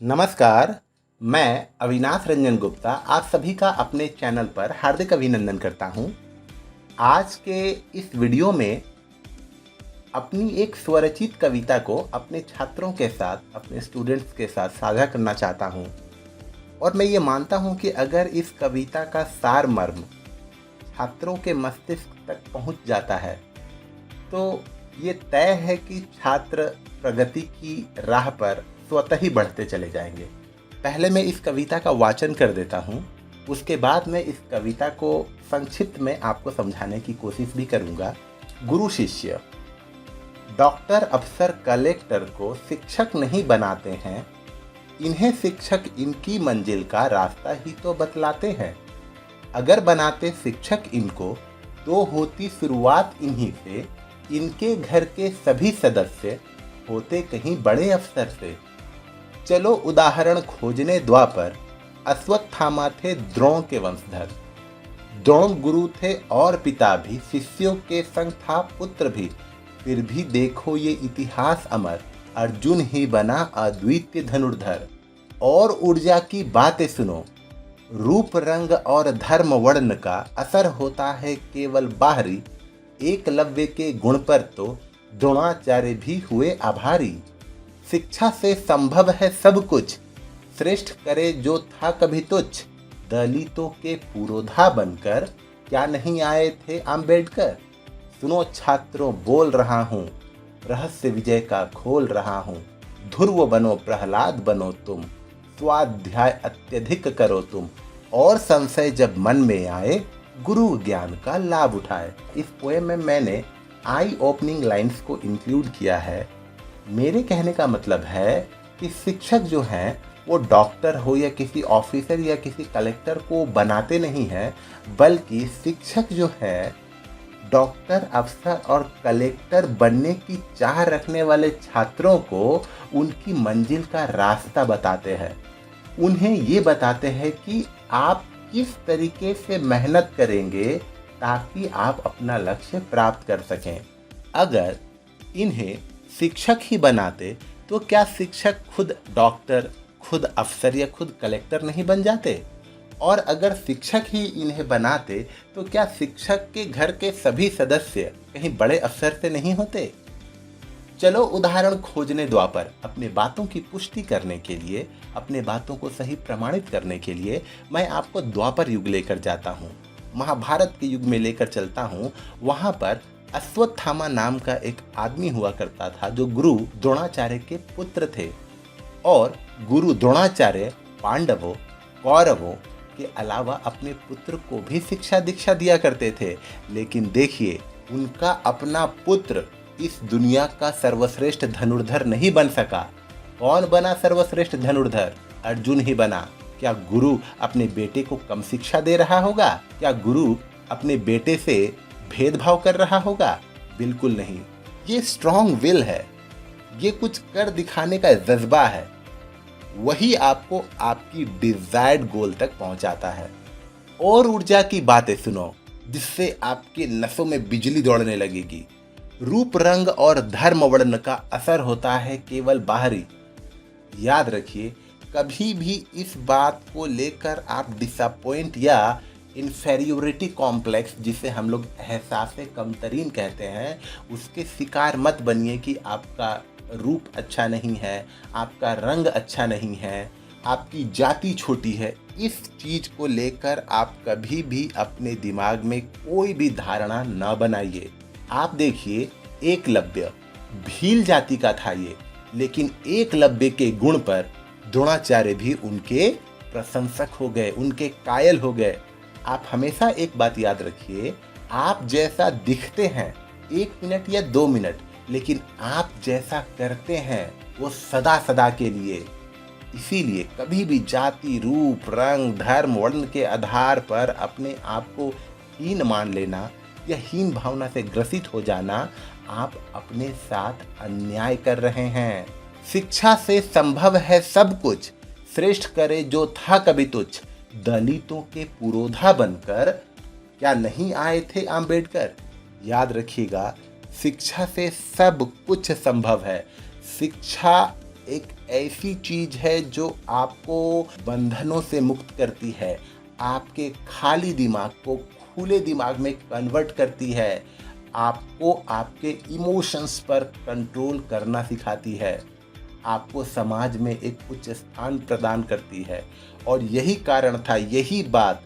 नमस्कार, मैं अविनाश रंजन गुप्ता आप सभी का अपने चैनल पर हार्दिक अभिनंदन करता हूं। आज के इस वीडियो में अपनी एक स्वरचित कविता को अपने छात्रों के साथ, अपने स्टूडेंट्स के साथ साझा करना चाहता हूं। और मैं ये मानता हूं कि अगर इस कविता का सार मर्म छात्रों के मस्तिष्क तक पहुंच जाता है तो ये तय है कि छात्र प्रगति की राह पर स्वतः ही बढ़ते चले जाएंगे। पहले मैं इस कविता का वाचन कर देता हूँ, उसके बाद मैं इस कविता को संक्षिप्त में आपको समझाने की कोशिश भी करूँगा। गुरु शिष्य। डॉक्टर, अफसर, कलेक्टर को शिक्षक नहीं बनाते हैं, इन्हें शिक्षक इनकी मंजिल का रास्ता ही तो बतलाते हैं। अगर बनाते शिक्षक इनको तो होती शुरुआत इन्हीं से, इनके घर के सभी सदस्य होते कहीं बड़े अफसर से। चलो उदाहरण खोजने द्वापर, अश्वत्थामा थे द्रोण के वंशधर। द्रोण गुरु थे और पिता भी, शिष्यों के संग था पुत्र भी। फिर भी देखो ये इतिहास अमर, अर्जुन ही बना अद्वितीय धनुर्धर। और ऊर्जा की बातें सुनो, रूप रंग और धर्म वर्ण का असर होता है केवल बाहरी। एकलव्य के गुण पर तो द्रोणाचार्य भी हुए आभारी। शिक्षा से संभव है सब कुछ, श्रेष्ठ करे जो था कभी तुच्छ। दलितों के पुरोधा बनकर क्या नहीं आए थे आम्बेडकर। सुनो छात्रों बोल रहा हूँ, रहस्य विजय का खोल रहा हूँ। ध्रुव बनो प्रहलाद बनो तुम, स्वाध्याय अत्यधिक करो तुम। और संशय जब मन में आए, गुरु ज्ञान का लाभ उठाए। इस पोएम में मैंने आई ओपनिंग लाइंस को इंक्लूड किया है। मेरे कहने का मतलब है कि शिक्षक जो हैं वो डॉक्टर हो या किसी ऑफिसर या किसी कलेक्टर को बनाते नहीं हैं, बल्कि शिक्षक जो है डॉक्टर, अफसर और कलेक्टर बनने की चाह रखने वाले छात्रों को उनकी मंजिल का रास्ता बताते हैं। उन्हें ये बताते हैं कि आप किस तरीके से मेहनत करेंगे ताकि आप अपना लक्ष्य प्राप्त कर सकें। अगर इन्हें शिक्षक ही बनाते तो क्या शिक्षक खुद डॉक्टर, खुद अफसर या खुद कलेक्टर नहीं बन जाते? और अगर शिक्षक ही इन्हें बनाते तो क्या शिक्षक के घर के सभी सदस्य कहीं बड़े अफसर से नहीं होते? चलो उदाहरण खोजने द्वापर, अपने बातों की पुष्टि करने के लिए, अपने बातों को सही प्रमाणित करने के लिए मैं आपको द्वापर युग लेकर जाता हूँ, महाभारत के युग में लेकर चलता हूँ। वहाँ पर अश्वत्थामा नाम का एक आदमी हुआ करता था जो गुरु द्रोणाचार्य के पुत्र थे। और गुरु द्रोणाचार्य पांडवों, कौरवों के अलावा अपने पुत्र को भी शिक्षा दीक्षा दिया करते थे। लेकिन देखिए, उनका अपना पुत्र इस दुनिया का सर्वश्रेष्ठ धनुर्धर नहीं बन सका। कौन बना सर्वश्रेष्ठ धनुर्धर? अर्जुन ही बना। क्या गुरु अपने बेटे को कम शिक्षा दे रहा होगा? क्या गुरु अपने बेटे से भेदभाव कर रहा होगा? बिल्कुल नहीं। ये स्ट्रॉन्ग विल है, ये कुछ कर दिखाने का जज्बा है, वही आपको आपकी डिजायर्ड गोल तक पहुंचाता है। और ऊर्जा की बातें सुनो जिससे आपके नसों में बिजली दौड़ने लगेगी। रूप रंग और धर्म वर्ण का असर होता है केवल बाहरी। याद रखिए, कभी भी इस बात को लेकर आप डिसअपॉइंट या इन्फेरियोरिटी कॉम्प्लेक्स, जिसे हम लोग एहसास कमतरीन कहते हैं, उसके शिकार मत बनिए कि आपका रूप अच्छा नहीं है, आपका रंग अच्छा नहीं है, आपकी जाति छोटी है। इस चीज़ को लेकर आप कभी भी अपने दिमाग में कोई भी धारणा न बनाइए। आप देखिए, एकलव्य भील जाति का था ये, लेकिन एकलव्य के गुण पर द्रोणाचार्य भी उनके प्रशंसक हो गए, उनके कायल हो गए। आप हमेशा एक बात याद रखिए, आप जैसा दिखते हैं 1 मिनट या 2 मिनट, लेकिन आप जैसा करते हैं वो सदा सदा के लिए। इसीलिए कभी भी जाति, रूप, रंग, धर्म, वर्ण के आधार पर अपने आप को हीन मान लेना या हीन भावना से ग्रसित हो जाना, आप अपने साथ अन्याय कर रहे हैं। शिक्षा से संभव है सब कुछ, श्रेष्ठ करे जो था कभी तुच्छ। दलितों के पुरोधा बनकर क्या नहीं आए थे आम्बेडकर? याद रखिएगा, शिक्षा से सब कुछ संभव है। शिक्षा एक ऐसी चीज है जो आपको बंधनों से मुक्त करती है, आपके खाली दिमाग को खुले दिमाग में कन्वर्ट करती है, आपको आपके इमोशंस पर कंट्रोल करना सिखाती है, आपको समाज में एक उच्च स्थान प्रदान करती है। और यही कारण था, यही बात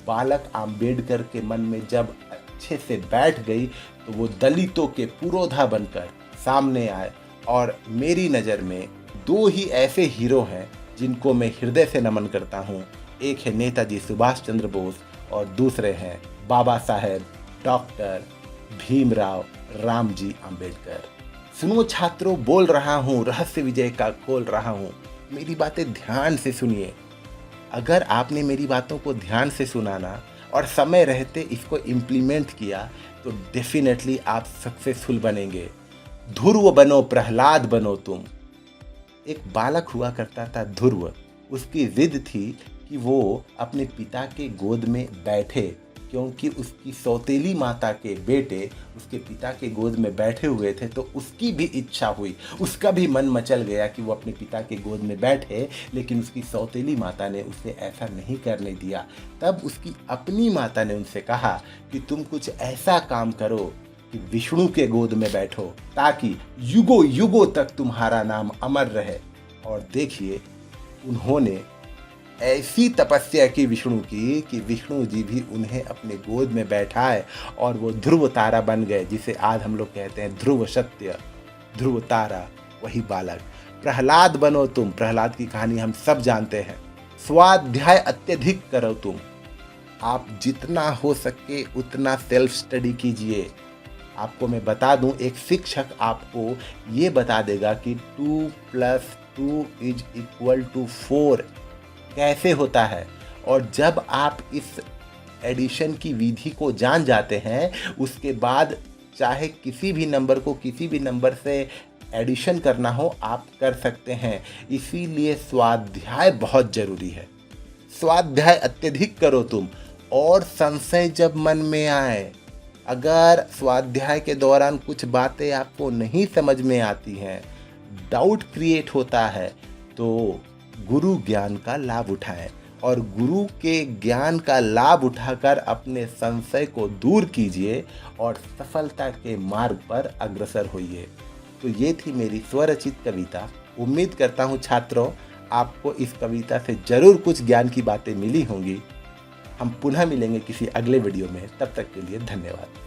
बालक आम्बेडकर के मन में जब अच्छे से बैठ गई तो वो दलितों के पुरोधा बनकर सामने आए। और मेरी नज़र में दो ही ऐसे हीरो हैं जिनको मैं हृदय से नमन करता हूँ। एक है नेताजी सुभाष चंद्र बोस और दूसरे हैं बाबा साहेब डॉक्टर भीमराव रामजी आम्बेडकर। सुनो छात्रों, बोल रहा हूँ, रहस्य विजय का खोल रहा हूँ, मेरी बातें ध्यान से सुनिए। अगर आपने मेरी बातों को ध्यान से सुना ना और समय रहते इसको इम्प्लीमेंट किया तो डेफिनेटली आप सक्सेसफुल बनेंगे। ध्रुव बनो, प्रहलाद बनो तुम। एक बालक हुआ करता था ध्रुव। उसकी जिद थी कि वो अपने पिता के गोद में बैठे, क्योंकि उसकी सौतेली माता के बेटे उसके पिता के गोद में बैठे हुए थे। तो उसकी भी इच्छा हुई, उसका भी मन मचल गया कि वो अपने पिता के गोद में बैठे, लेकिन उसकी सौतेली माता ने उसे ऐसा नहीं करने दिया। तब उसकी अपनी माता ने उनसे कहा कि तुम कुछ ऐसा काम करो कि विष्णु के गोद में बैठो, ताकि युगों युगों तक तुम्हारा नाम अमर रहे। और देखिए, उन्होंने ऐसी तपस्या की विष्णु की कि विष्णु जी भी उन्हें अपने गोद में बैठाए और वो ध्रुव तारा बन गए, जिसे आज हम लोग कहते हैं ध्रुव सत्य, ध्रुव तारा, वही बालक। प्रहलाद बनो तुम। प्रहलाद की कहानी हम सब जानते हैं। स्वाध्याय अत्यधिक करो तुम। आप जितना हो सके उतना सेल्फ स्टडी कीजिए। आपको मैं बता दूं, एक शिक्षक आपको ये बता देगा कि 2 + 2 = 4 कैसे होता है। और जब आप इस एडिशन की विधि को जान जाते हैं, उसके बाद चाहे किसी भी नंबर को किसी भी नंबर से एडिशन करना हो, आप कर सकते हैं। इसीलिए स्वाध्याय बहुत ज़रूरी है। स्वाध्याय अत्यधिक करो तुम। और संशय जब मन में आए, अगर स्वाध्याय के दौरान कुछ बातें आपको नहीं समझ में आती हैं, डाउट क्रिएट होता है, तो गुरु ज्ञान का लाभ उठाएं और गुरु के ज्ञान का लाभ उठाकर अपने संशय को दूर कीजिए और सफलता के मार्ग पर अग्रसर होइए। तो ये थी मेरी स्वरचित कविता। उम्मीद करता हूँ छात्रों, आपको इस कविता से ज़रूर कुछ ज्ञान की बातें मिली होंगी। हम पुनः मिलेंगे किसी अगले वीडियो में। तब तक के लिए धन्यवाद।